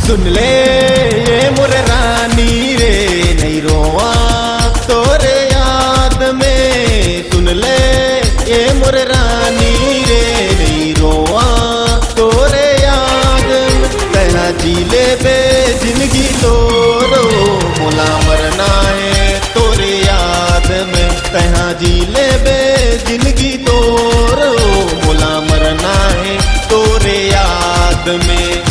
सुन ले ये मोरे रानी रे, नहीं रोआ तोरे याद में। सुन ले ये मोरे रानी रे, नहीं रोआ तोरे याद में। कहना जी ले बे जिंदगी तोरो, मोला मरना है तोरे याद में। कहना जी ले बे जिंदगी तोरो, मोला मरना है तोरे याद में।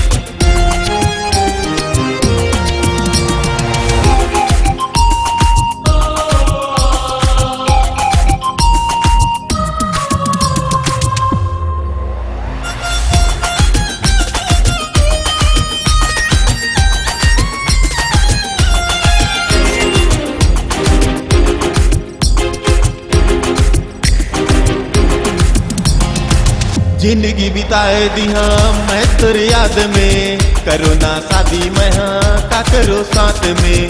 जिंदगी बिताए दिया मैं तेरे याद में, करो ना शादी मैं हाँ का करो साथ में।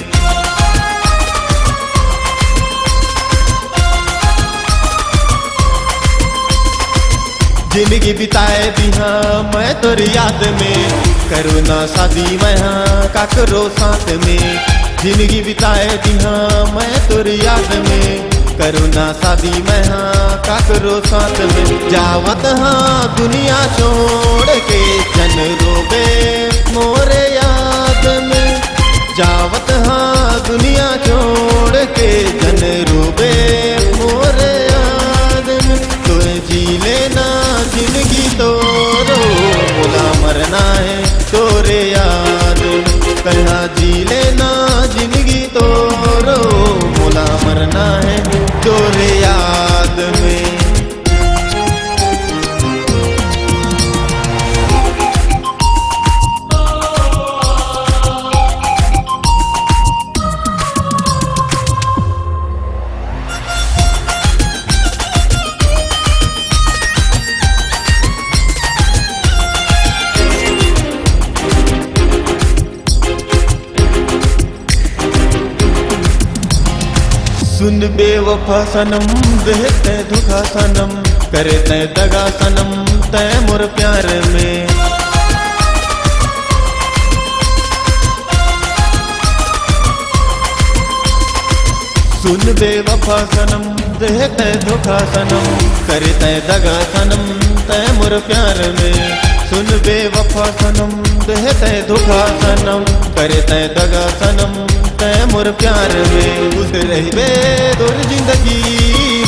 जिंदगी बिताए दिया मैं तेरे याद में, करो ना शादी मैं हाँ का करो साथ में। जिंदगी बिताए दिया मैं तेरे याद में, करो ना शादी मैं हाँ का करो साथ में। जावत हाँ दुनिया छोड़ के जन रोबे मोरे याद में। जावत हाँ दुनिया छोड़ के जन रोबे मोरे याद में। तो जी लेना जिंदगी तोरो, मोला मरना है तोरे याद में। कहना जी लेना जिंदगी तोरो, मोला मरना है तोरे याद में। सुन बेवफा सनम, देते धोखा सनम, करे तय दगा सनम तय मोर प्यार में। सुन बेवफा सनम, देते धोखा सनम, करे तय दगा सनम तय मोर प्यार में। सुन बेवफा सनम, देते धोखा सनम, करे तय दगा सनम तय मोर प्यार में। खुश रहिबे तोर जिंदगी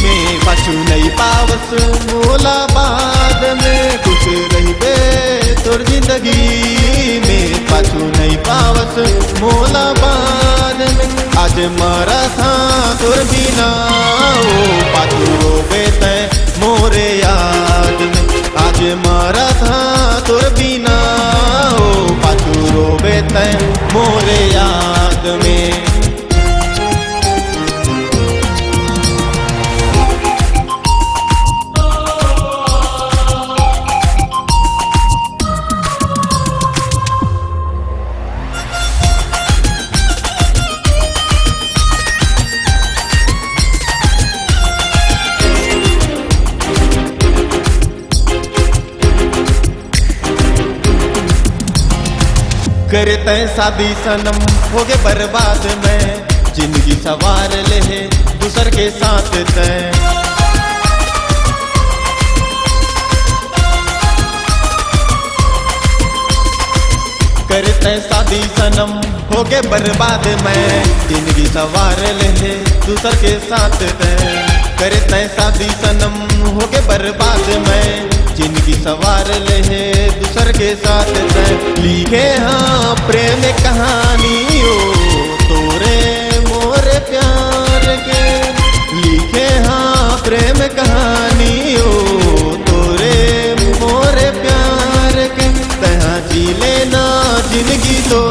में, पाछू नहीं पावस मोला बाद में। खुश रहिबे तोर जिंदगी में, पाछू नहीं पावस मोला बाद में। आज मारा था तोर बिना ओ, पाछू रोबे तय मोरे याद में। आज मारा था तोर बिना ओ, पाछू रोबे तय मोरे याद में। करे तय शादी सनम हो गए बर्बाद में। जिंदगी सवार ले दूसर के साथ तय। करे तय शादी सनम हो गए बर्बाद में। जिंदगी सवार ले दूसर के साथ तय। करे तय शादी सनम हो गए बर्बाद में। जिंदगी सवार ले दूसर के साथ तय। लिखे हाँ प्रेम कहानी ओ, तोरे मोरे प्यार के। लिखे हाँ प्रेम कहानी ओ, तोरे मोरे प्यार के। तहाँ जी लेना जिंदगी तो